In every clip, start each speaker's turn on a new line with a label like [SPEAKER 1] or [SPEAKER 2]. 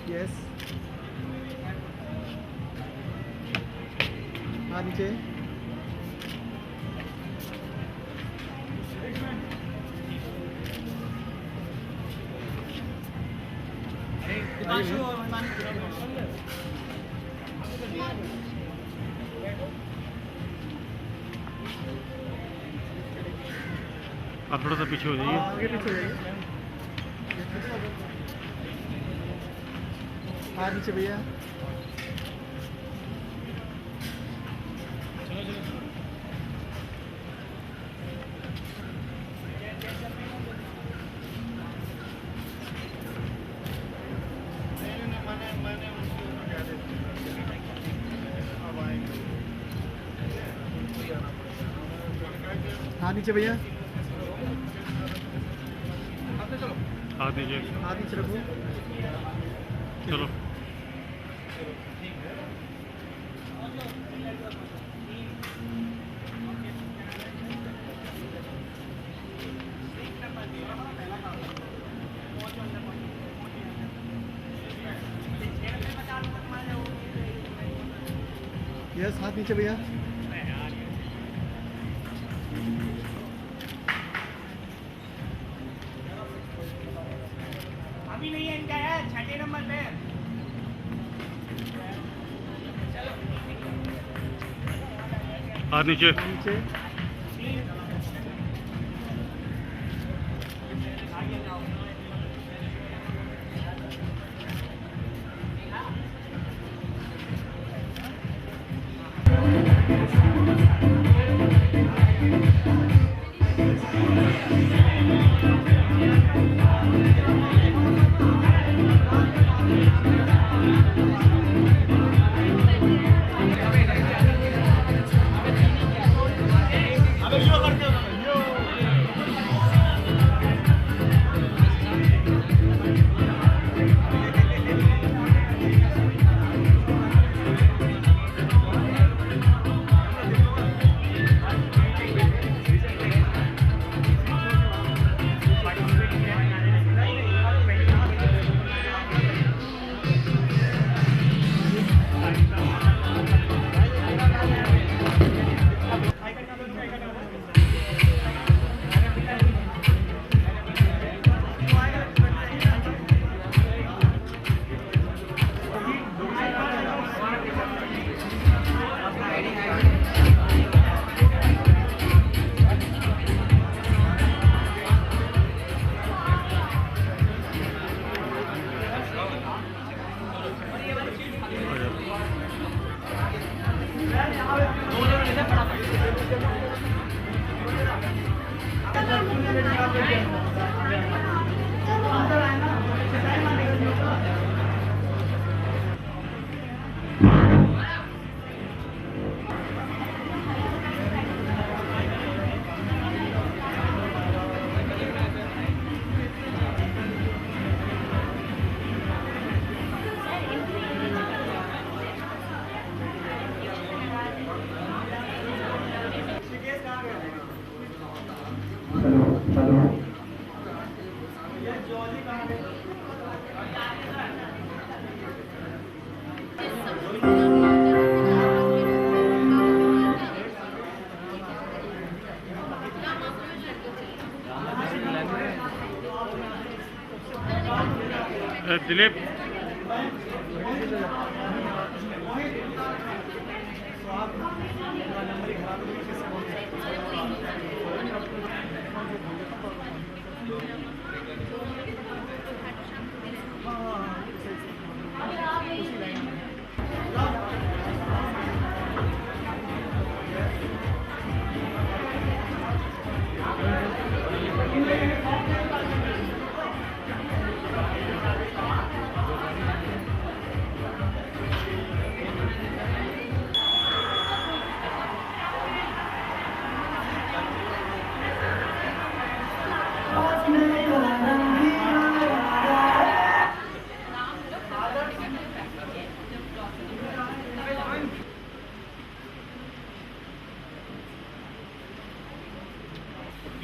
[SPEAKER 1] Yes, हाँ नीचे।
[SPEAKER 2] आप थोड़ा सा पीछे हो जाइए।
[SPEAKER 1] आगे पीछे हो जाइए। हाँ नीचे भैया। हाँ नीचे भैया।
[SPEAKER 2] हाथ नीचे।
[SPEAKER 1] हाथ नीचे रखो।
[SPEAKER 2] चलो।
[SPEAKER 1] यस, हाथ नीचे भैया।
[SPEAKER 3] अभी नहीं है इनका, है 6 नंबर पे।
[SPEAKER 2] हाथ नीचे।
[SPEAKER 1] नीचे।
[SPEAKER 2] Dilip.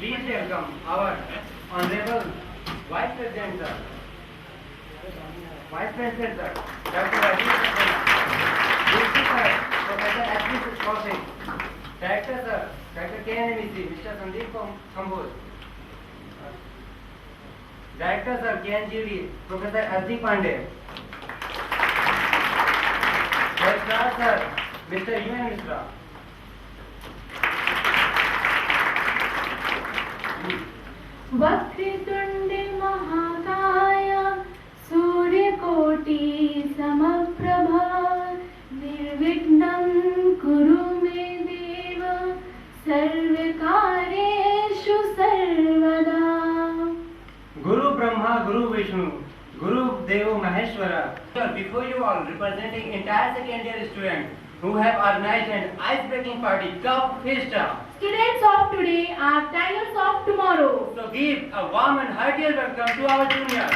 [SPEAKER 4] Please welcome our Honorable Vice President sir. Vice President sir, Dr. Rajesh Saxena. Deputy sir, Professor S.B. Kaushik. Director sir, Dr. KNMEC, Mr. Sandeep Kamboj. Director sir, KNGD, Professor S.D. Pandey. Registrar sir, Mr. U.N. Mishra.
[SPEAKER 5] Vakratunda महाकाय सूर्यकोटि समप्रभा निर्विघ्नं कुरु मे देव सर्वकार्येषु सर्वदा.
[SPEAKER 4] Guru Brahma, Guru Vishnu, Guru Deva Maheshwara. Before you all, representing entire second year students who have organized an ice-breaking party, Cup Fiesta.
[SPEAKER 5] Students of today are tigers of tomorrow.
[SPEAKER 4] So give a warm and hearty welcome to our juniors.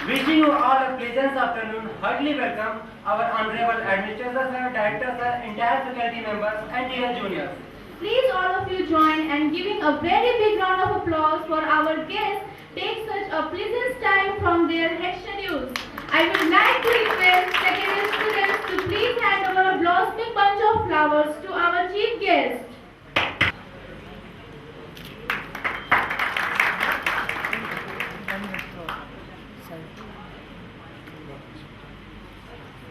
[SPEAKER 4] Wishing you all a pleasant afternoon, heartily welcome our honorable administrators sir, directors sir, entire faculty members and dear juniors.
[SPEAKER 5] Please all of you join and giving a very big round of applause for our guests take such a pleasant time from their hectic schedules. I would like to request second year students to please hand over a blossoming bunch of flowers to our chief guest.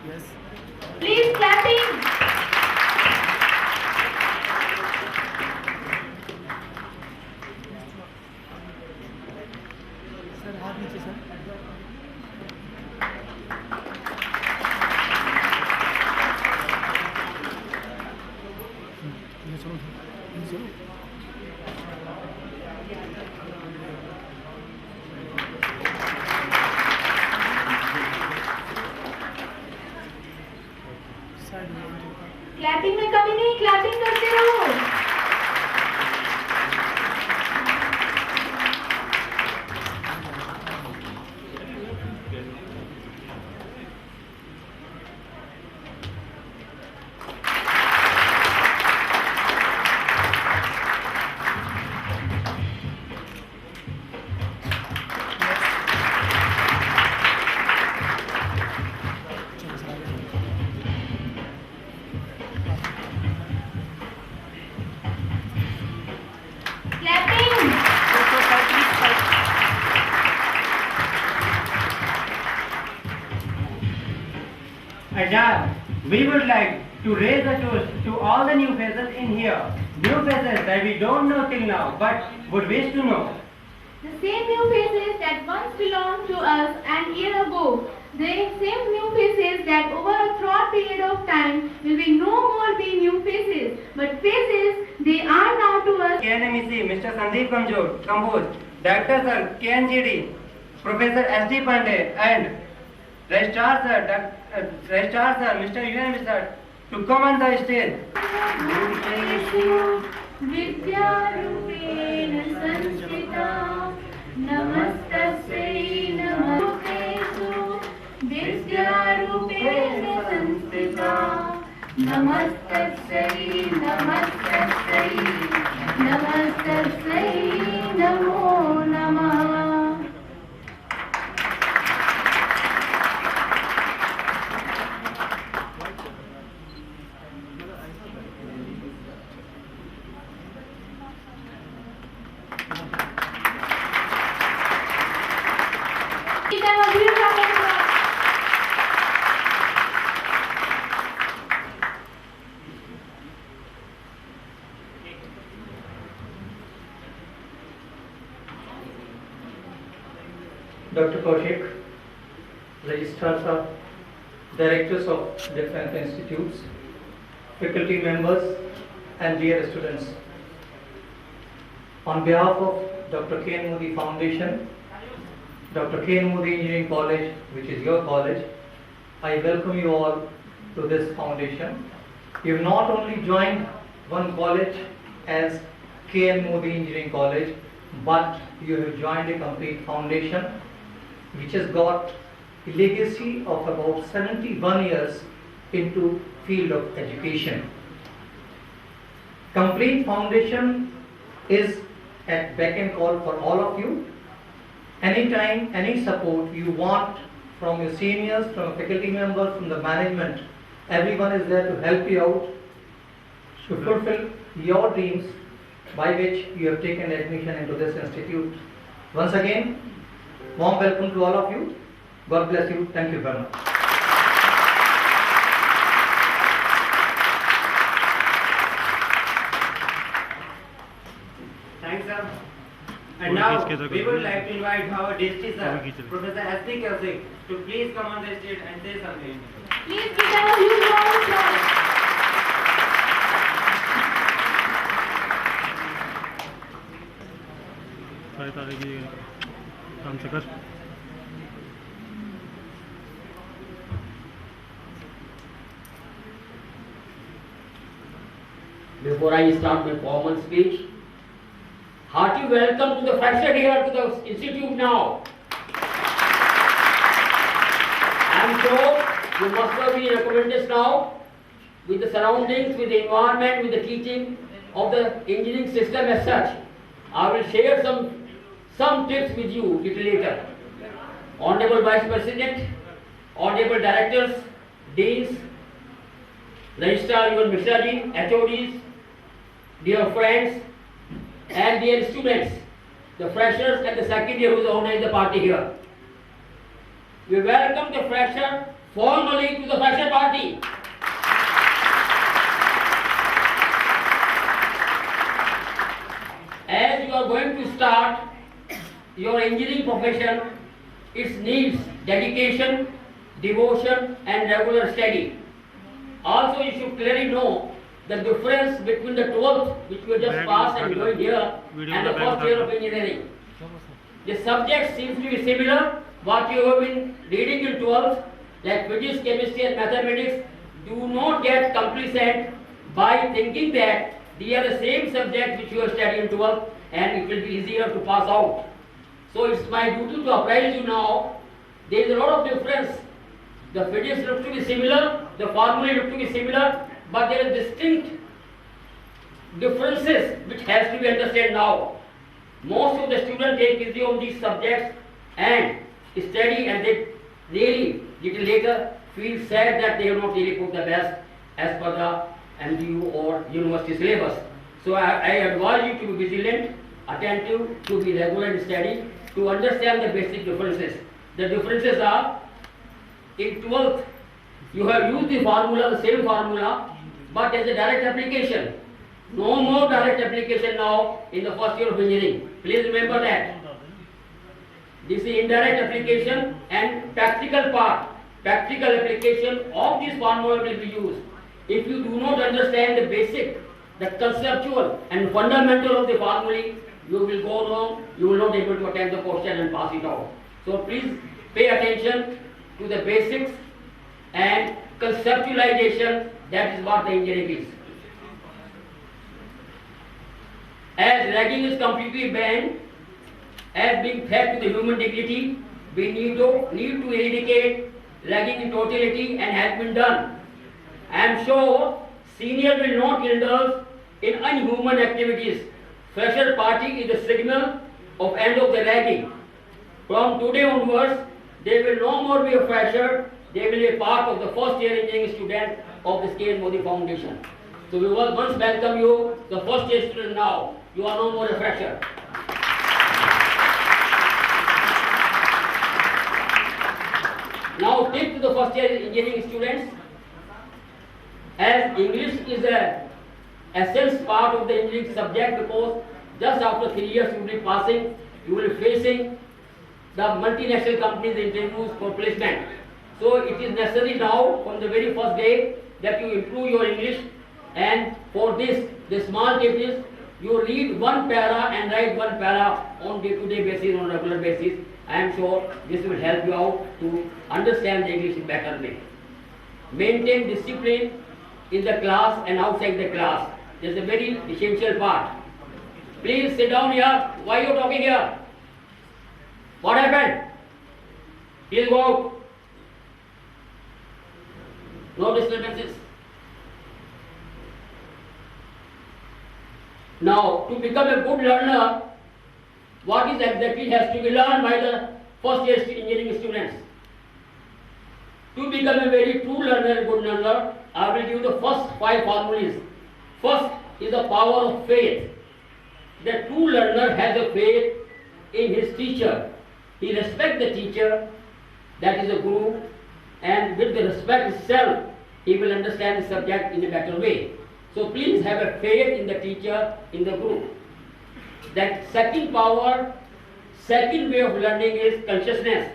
[SPEAKER 1] Yes.
[SPEAKER 5] Please clapping.
[SPEAKER 1] Sir हाथ नीचे sir. चलो चलो.
[SPEAKER 5] Clapping में कमी नहीं, clapping करते रहो. Clapping.
[SPEAKER 4] Ajay, we would like to raise a toast to all the new faces in here. New faces that we don't know till now, but would wish to know.
[SPEAKER 5] The same new faces that once belonged to us an year ago. The same new faces that over a short period of time will be no more be new faces, but faces they are now to us.
[SPEAKER 4] KNMEC, Mr. Sandeep Kamboj, Director Sir, KNGD, Professor S.D. Pandey, and Registrar Sir, Mr. U.N. Mishra, to come on the stage.
[SPEAKER 5] विद्यारूपेण संस्कृता नमस्तस्यै नमस्तेषु विद्यारूपेण संस्कृता नमस्तस्यै नमस्तस्यै नमस्तस्यै नमो नमः.
[SPEAKER 6] Dr. Kaushik, registrars of directors of different institutes, faculty members and dear students. On behalf of Dr. K. N. Modi Foundation, Dr. K. N. Modi Engineering College, which is your college, I welcome you all to this foundation. You have not only joined one college as K. N. Modi Engineering College, but you have joined a complete foundation which has got a legacy of about 71 years into field of education. Complete foundation is at beck and call for all of you. Anytime, any support you want from your seniors, from faculty members, from the management, everyone is there to help you out to fulfill your dreams by which you have taken admission into this institute. Once again, warm welcome to all of you. God bless you. Thank you very much.
[SPEAKER 4] Thanks, sir. And now we would like to invite our DST sir, Professor S.D. Kaushik, to please come on the stage and say something.
[SPEAKER 5] Please give them a huge round of applause.
[SPEAKER 2] सारे तारे की काम से कर
[SPEAKER 7] Before I start my formal speech, hearty welcome to the fresher here to the institute now. I am sure you must have been acquainted now with the surroundings, with the environment, with the teaching of the engineering system as such. I will share some tips with you little later. Honorable Vice President, Honorable Directors, Deans, Registrar Yuval Mishra ji, HODs, dear friends and dear students, the freshers and the second year who is organizing the party here. We welcome the fresher formally to the fresher party. As you are going to start your engineering profession, it needs dedication, devotion and regular study. Also, you should clearly know the difference between the 12th, which you just passed and going here, and the first year of engineering. The subject seems to be similar, what you have been reading in 12th, like physics, chemistry and mathematics. Do not get complacent by thinking that they are the same subject which you have studied in 12th and it will be easier to pass out. So it's my duty to apprise you now. There is a lot of difference. The physics look to be similar, the formulae look to be similar, but there are distinct differences which has to be understood now. Most of the students take easy on these subjects and study, and they really little later feel sad that they have not really put the best as per the MDU or university syllabus. So I advise you to be vigilant, attentive, to be regular in study, to understand the basic differences. The differences are, in 12th, you have used the formula, the same formula, but as a direct application. No more direct application now in the first year of engineering. Please remember that. This is indirect application and practical part. Practical application of this formula will be used. If you do not understand the basic, the conceptual and fundamental of the formulae, you will go wrong, you will not be able to attend the question and pass it out. So please pay attention to the basics and conceptualization. That is what the engineering is. As ragging is completely banned, as being threat to the human dignity, we need to eradicate ragging in totality, and has been done. I am sure senior will not indulge in unhuman activities. Fresher party is the signal of end of the ragging. From today onwards, they will no more be a fresher, they will be a part of the first year engineering student of the K.N. Modi Foundation. So we will once welcome you, the first year student now. You are no more a fresher. Now tip to the first year engineering students. As English is a essence part of the engineering subject, because just after 3 years you will be passing, you will be facing the multinational companies interviews for placement. So it is necessary now from the very first day that you improve your English, and for this, the small tip is you read one para and write one para on day-to-day basis, on regular basis. I am sure this will help you out to understand the English in better way. Maintain discipline in the class and outside the class. This is a very essential part. Please sit down here. Why are you talking here? What happened? Please go out. No disturbances. Now, to become a good learner, what is exactly has to be learned by the first year engineering students? To become a very true learner, good learner, I will give the first 5 formulas. First is the power of faith. The true learner has a faith in his teacher. He respects the teacher, that is a guru, and with the respect itself, he will understand the subject in a better way. So please have a faith in the teacher, in the guru. That second power, second way of learning is consciousness.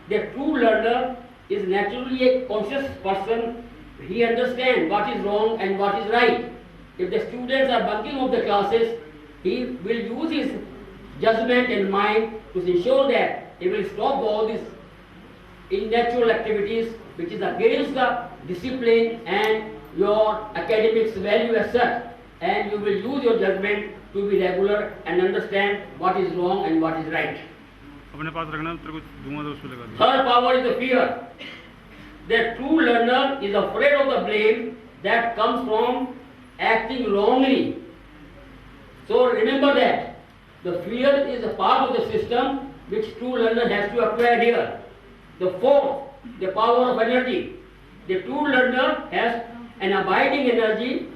[SPEAKER 7] The true learner is naturally a conscious person. He understands what is wrong and what is right. If the students are bunking of the classes, he will use his judgment and mind to ensure that he will stop all these unnatural activities which is against the discipline and your academics value as such, and you will use your judgment to be regular and understand what is wrong and what is right.
[SPEAKER 2] अपने पास रखना, तेरे को दूंगा तो उसको लगा दूंगा।
[SPEAKER 7] Third power is the fear. The true learner is afraid of the blame that comes from acting wrongly. So remember that the fear is a part of the system which true learner has to acquire here. The fourth, the power of energy. The true learner has an abiding energy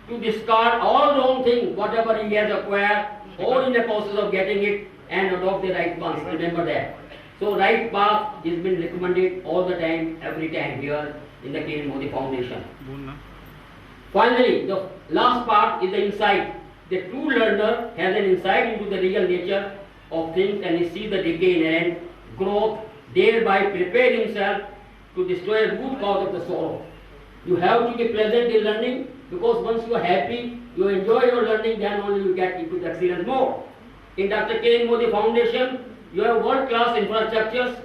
[SPEAKER 7] to discard all wrong things, whatever he has acquired, or in the process of getting it, and adopt the right path. Remember that. So right path is been recommended all the time, every time here in the K. Modi Foundation.
[SPEAKER 2] बोलना।
[SPEAKER 7] Finally, the last part is the insight. The true learner has an insight into the real nature of things and he sees the decay in end, growth, thereby prepare himself to destroy the root cause of the sorrow. You have to be pleasant in learning, because once you are happy, you enjoy your learning, then only you get into the excellence more. In Dr. K. Modi Foundation, you have world-class infrastructures.